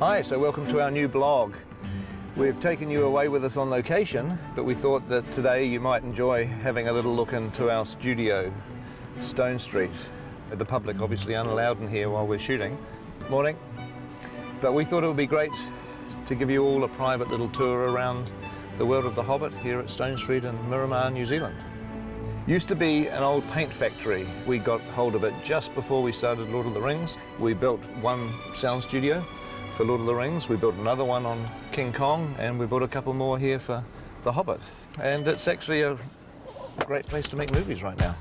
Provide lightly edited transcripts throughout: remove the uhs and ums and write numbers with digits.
Hi, so welcome to our new blog. We've taken you away with us on location, but we thought that today you might enjoy having a little look into our studio, Stone Street. The public obviously unallowed in here while we're shooting. Morning. But we thought it would be great to give you all a private little tour around the world of the Hobbit here at Stone Street in Miramar, New Zealand. Used to be an old paint factory. We got hold of it just before we started Lord of the Rings. We built one sound studio for Lord of the Rings. We built another one on King Kong, and we built a couple more here for The Hobbit. And it's actually a great place to make movies right now.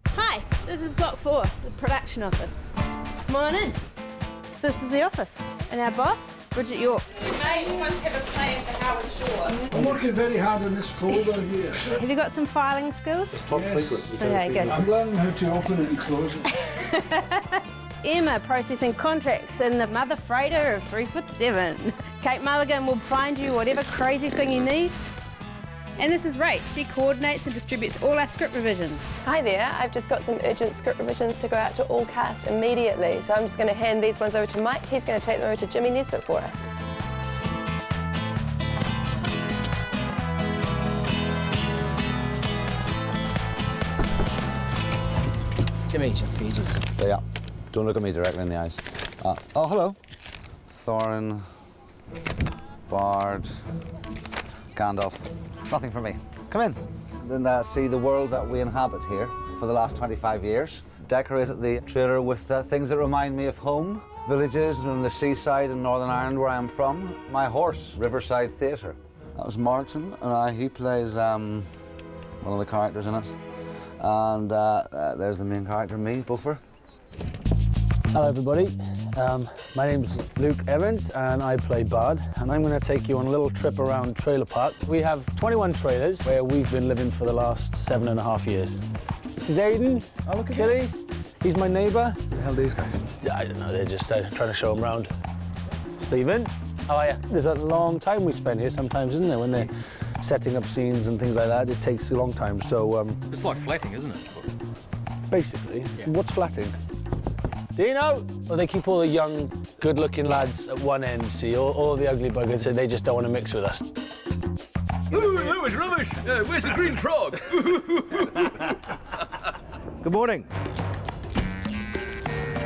Hi, this is Block 4, the production office. Come on in. This is the office. And our boss, Bridget York. You may almost have a plan for Howard Shore. I'm working very hard on this folder here. Have you got some filing skills? It's top secret. Okay, good. I'm learning how to open it and close it. Emma processing contracts in the mother freighter of 3'7". Kate Mulligan will find you whatever crazy thing you need. And this is Rach. She coordinates and distributes all our script revisions. Hi there, I've just got some urgent script revisions to go out to all cast immediately. So I'm just going to hand these ones over to Mike. He's going to take them over to Jimmy Nesbitt for us. Jimmy's your pages. Yeah, don't look at me directly in the eyes. Oh, hello. Thorin, Bard, Gandalf. Nothing for me. Come in and see the world that we inhabit here for the last 25 years. Decorated the trailer with things that remind me of home, villages and the seaside in Northern Ireland where I'm from. My horse, Riverside Theatre. That was Martin, and he plays one of the characters in it. And there's the main character, me, Beaufort. Hello everybody, my name's Luke Evans and I play Bard, and I'm going to take you on a little trip around Trailer Park. We have 21 trailers where we've been living for the last 7.5 years. This is Aiden. Oh, look at Killy. this. He's my neighbour. Who the hell are these guys? I don't know, they're just trying to show them around. Stephen, how are you? There's a long time we spend here sometimes, isn't there, when they're setting up scenes and things like that. It takes a long time, so... It's like flatting, isn't it? Basically. Yeah. What's flatting? Dino? Well, they keep all the young, good-looking lads at one end, see, all the ugly buggers, and they just don't want to mix with us. Ooh, that was rubbish. Where's the green frog? Good morning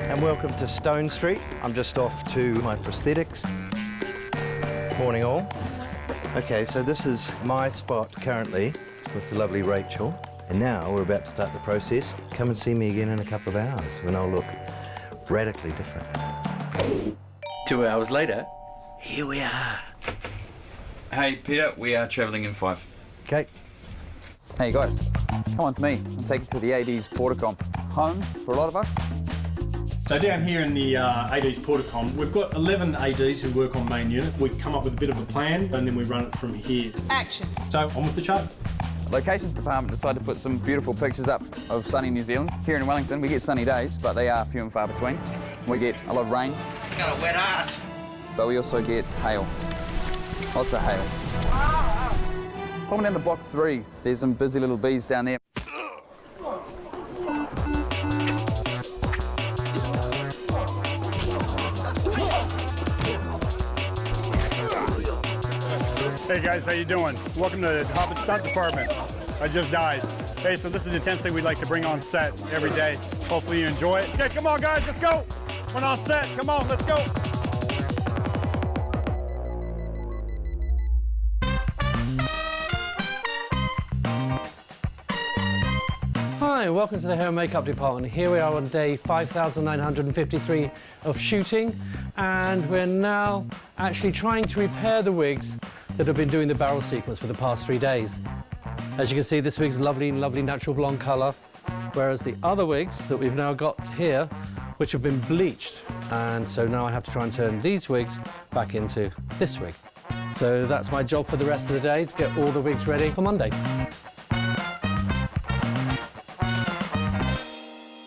and welcome to Stone Street. I'm just off to my prosthetics. Morning all. Okay, so this is my spot currently with the lovely Rachel, and now we're about to start the process. Come and see me again in a couple of hours when I'll look radically different. 2 hours later, here we are. Hey, Peter, we are travelling in 5. Okay. Hey guys, come on with me and take you to the AD's Porticom. Home for a lot of us. So down here in the AD's Porticom, we've got 11 ADs who work on main unit. We come up with a bit of a plan and then we run it from here. Action. So on with the show. Locations department decided to put some beautiful pictures up of sunny New Zealand. Here in Wellington, we get sunny days, but they are few and far between. We get a lot of rain. Got a wet ass. But we also get hail. Lots of hail. Coming down to block 3, there's some busy little bees down there. Hey guys, how you doing? Welcome to the Hobbit Stunt Department. I just died. Hey, so this is the intensity we'd like to bring on set every day. Hopefully you enjoy it. Okay, come on guys, let's go. We're on set, come on, let's go. Hi, welcome to the hair and makeup department. Here we are on day 5,953 of shooting, and we're now actually trying to repair the wigs that have been doing the barrel sequence for the past 3 days. As you can see, this wig's lovely natural blonde colour, whereas the other wigs that we've now got here, which have been bleached, and so now I have to try and turn these wigs back into this wig. So that's my job for the rest of the day, to get all the wigs ready for Monday.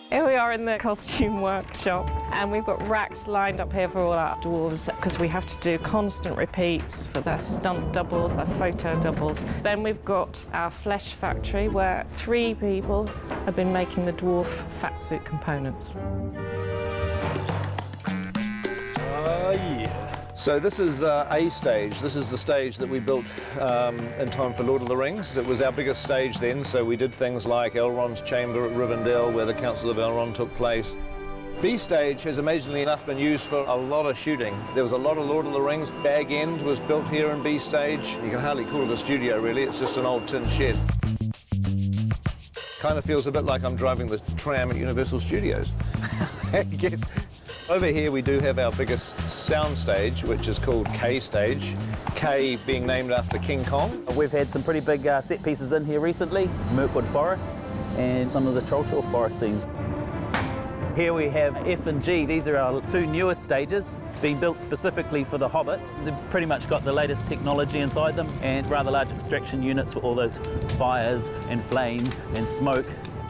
Here we are in the costume workshop, and we've got racks lined up here for all our dwarves because we have to do constant repeats for their stunt doubles, their photo doubles. Then we've got our flesh factory where 3 people have been making the dwarf fat suit components. So this is A stage. This is the stage that we built in time for Lord of the Rings. It was our biggest stage then, so we did things like Elrond's chamber at Rivendell, where the Council of Elrond took place. B stage has amazingly enough been used for a lot of shooting. There was a lot of Lord of the Rings. Bag End was built here in B stage. You can hardly call it a studio really, it's just an old tin shed. Kind of feels a bit like I'm driving the tram at Universal Studios. I guess. Over here we do have our biggest sound stage, which is called K stage. K being named after King Kong. We've had some pretty big set pieces in here recently, Mirkwood Forest and some of the Trollshaw Forest scenes. Here we have F and G. These are our two newest stages, being built specifically for The Hobbit. They've pretty much got the latest technology inside them and rather large extraction units for all those fires and flames and smoke.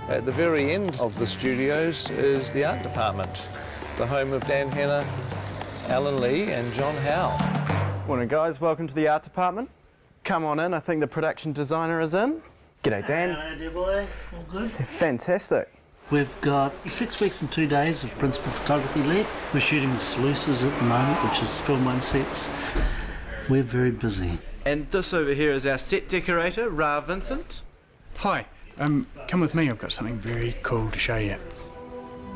At the very end of the studios is the art department, the home of Dan Henner, Alan Lee and John Howe. Morning guys, welcome to the art department. Come on in, I think the production designer is in. G'day Dan. Hello dear boy, all good? Fantastic. We've got 6 weeks and 2 days of principal photography left. We're shooting the sluices at the moment, which is film 1 sets. We're very busy. And this over here is our set decorator, Ra Vincent. Hi, come with me, I've got something very cool to show you.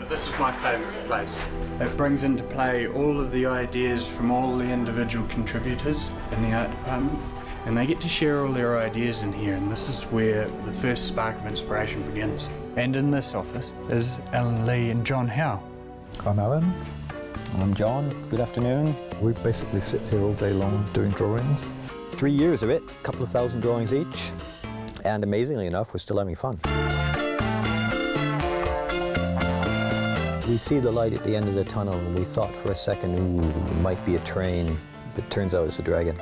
This is my favourite place. It brings into play all of the ideas from all the individual contributors in the art department, and they get to share all their ideas in here, and this is where the first spark of inspiration begins. And in this office is Alan Lee and John Howe. I'm Alan. I'm John. Good afternoon. We basically sit here all day long doing drawings. 3 years of it, a couple of thousand drawings each, and amazingly enough, we're still having fun. We see the light at the end of the tunnel, and we thought for a second, ooh, it might be a train, but it turns out it's a dragon.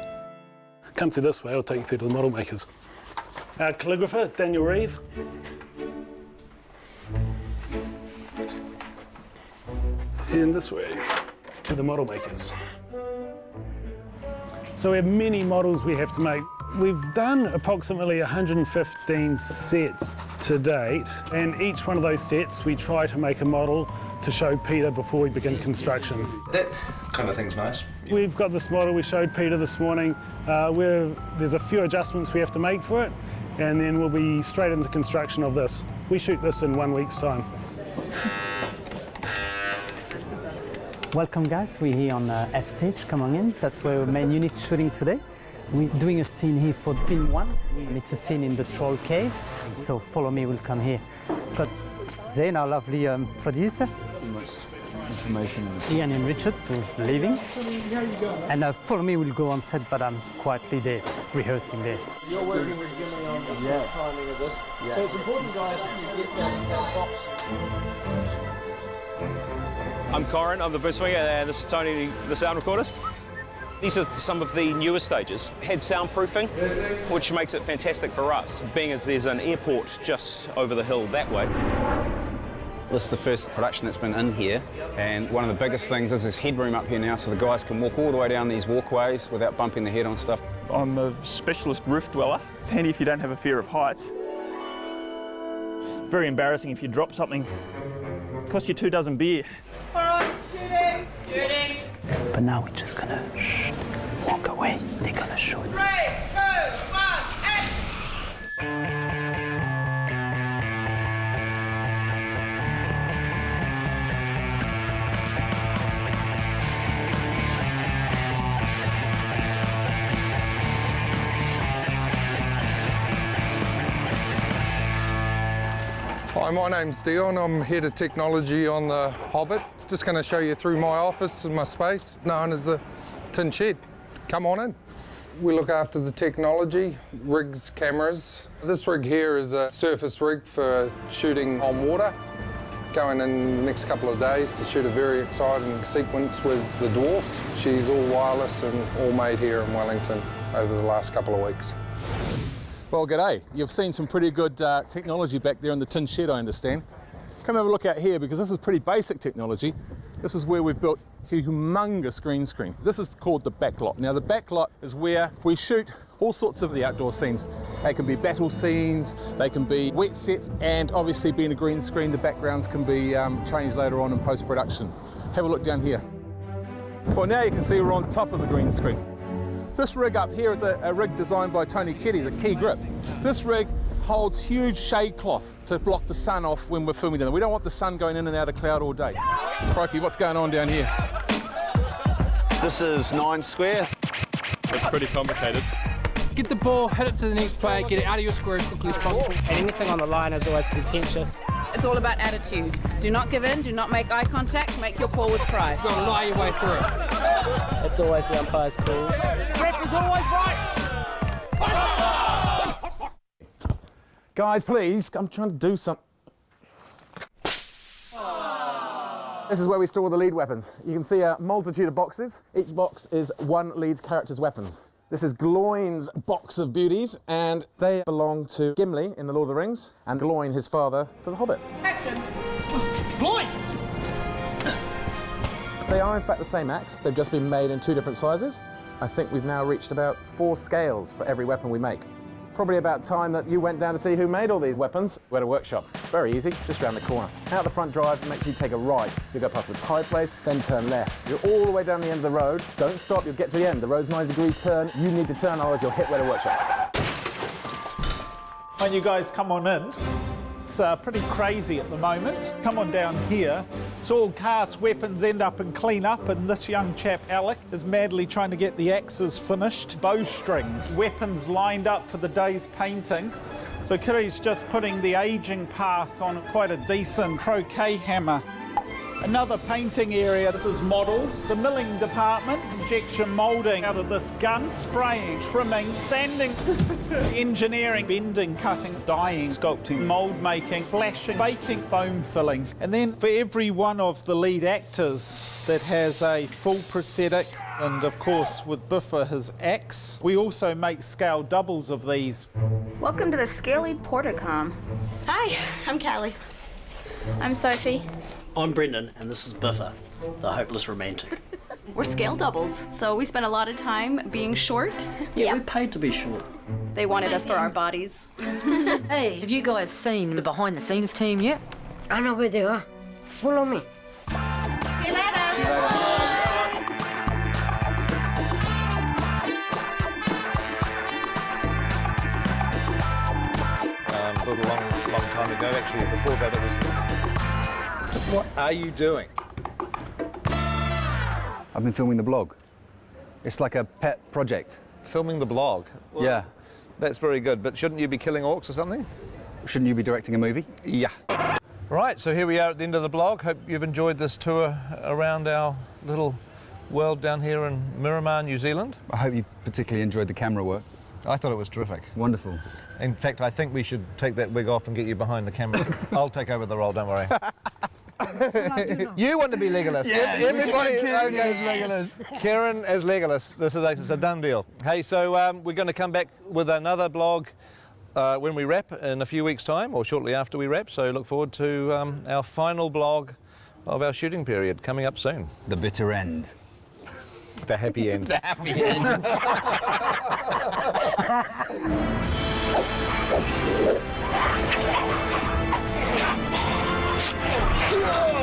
Come through this way, I'll take you through to the model makers. Our calligrapher, Daniel Reeve. And this way to the model makers. So we have many models we have to make. We've done approximately 115 sets to date, and each one of those sets we try to make a model to show Peter before we begin construction. That kind of thing's nice. We've got this model we showed Peter this morning, where there's a few adjustments we have to make for it, and then we'll be straight into construction of this. We shoot this in 1 week's time. Welcome guys, we're here on F stage, come on in. That's where our main unit is shooting today. We're doing a scene here for film 1. It's a scene in the troll cave, so follow me, we'll come here. Got Zane, our lovely producer. Information. Ian and Richards, who's leaving. And follow me, we'll go on set, but I'm quietly there, rehearsing there. You're working with Jimmy on the timing of this. Yes. So it's important, guys, that you get that box. I'm Corin, I'm the booth swinger, and this is Tony, the sound recordist. These are some of the newer stages. Had soundproofing, which makes it fantastic for us, being as there's an airport just over the hill that way. This is the first production that's been in here, and one of the biggest things is this headroom up here now, so the guys can walk all the way down these walkways without bumping their head on stuff. I'm a specialist roof dweller. It's handy if you don't have a fear of heights. It's very embarrassing if you drop something. It costs you 2 dozen beer. All right, shooting! Shooting! But now we're just gonna walk away. They're gonna shoot. 3, 2, 1, action! Hi, my name's Dion. I'm head of technology on the Hobbit. Just going to show you through my office and my space, known as the Tin Shed. Come on in. We look after the technology, rigs, cameras. This rig here is a surface rig for shooting on water. Going in the next couple of days to shoot a very exciting sequence with the dwarfs. She's all wireless and all made here in Wellington over the last couple of weeks. Well, g'day. You've seen some pretty good technology back there in the tin shed, I understand. Come have a look out here, because this is pretty basic technology. This is where we've built a humongous green screen. This is called the backlot. Now, the backlot is where we shoot all sorts of the outdoor scenes. They can be battle scenes, they can be wet sets, and obviously being a green screen, the backgrounds can be changed later on in post-production. Have a look down here. Well, now you can see we're on top of the green screen. This rig up here is a rig designed by Tony Keddy, the Key Grip. This rig holds huge shade cloth to block the sun off when we're filming down there. We don't want the sun going in and out of cloud all day. Crikey, what's going on down here? This is 9 square. It's pretty complicated. Get the ball, hit it to the next player, get it out of your square as quickly as possible. And anything on the line is always contentious. It's all about attitude. Do not give in, do not make eye contact, make your call with pride. You've got to lie your way through it. It's always the umpire's call. Ref is always right! Guys, please, I'm trying to do something. This is where we store the lead weapons. You can see a multitude of boxes. Each box is one lead character's weapons. This is Gloin's box of beauties, and they belong to Gimli in The Lord of the Rings, and Gloin, his father, for The Hobbit. Action! Gloin! They are in fact the same axe, they've just been made in 2 different sizes. I think we've now reached about 4 scales for every weapon we make. Probably about time that you went down to see who made all these weapons. We're at a workshop. Very easy, just around the corner. Out the front drive, make sure you take a right. You go past the tie place, then turn left. You're all the way down the end of the road. Don't stop, you'll get to the end. The road's 90-degree turn. You need to turn, otherwise you'll hit Weta Workshop. When you guys come on in, it's pretty crazy at the moment. Come on down here. It's all cast weapons end up in clean up, and this young chap, Alec, is madly trying to get the axes finished. Bowstrings, weapons lined up for the day's painting. So Kiri's just putting the aging pass on quite a decent croquet hammer. Another painting area, this is models. The milling department, injection moulding out of this gun, spraying, trimming, sanding, engineering, bending, cutting, dyeing, sculpting, mould making, flashing, baking, foam filling. And then for every one of the lead actors that has a full prosthetic, and of course with Biffa his axe, we also make scale doubles of these. Welcome to the Scaly Portacom. Hi, I'm Callie. I'm Sophie. I'm Brendan, and this is Biffa, the hopeless romantic. We're scale doubles, so we spent a lot of time being short. Yeah, we paid to be short. They wanted us for our bodies. Hey, have you guys seen the behind-the-scenes team yet? I know where they are. Follow me. See you later. A little long time ago, actually, before that it was... What are you doing? I've been filming the blog. It's like a pet project. Filming the blog? Well, yeah. That's very good, but shouldn't you be killing orcs or something? Shouldn't you be directing a movie? Yeah. Right, so here we are at the end of the blog. Hope you've enjoyed this tour around our little world down here in Miramar, New Zealand. I hope you particularly enjoyed the camera work. I thought it was terrific. Wonderful. In fact, I think we should take that wig off and get you behind the camera. I'll take over the role, don't worry. You want to be Legolas. Yes, everybody. Kieran as Legolas. Kieran as Legolas. This is a done deal. Hey, so we're going to come back with another blog when we wrap in a few weeks' time, or shortly after we wrap. So look forward to our final blog of our shooting period coming up soon. The bitter end. The happy end. The happy end. Yeah!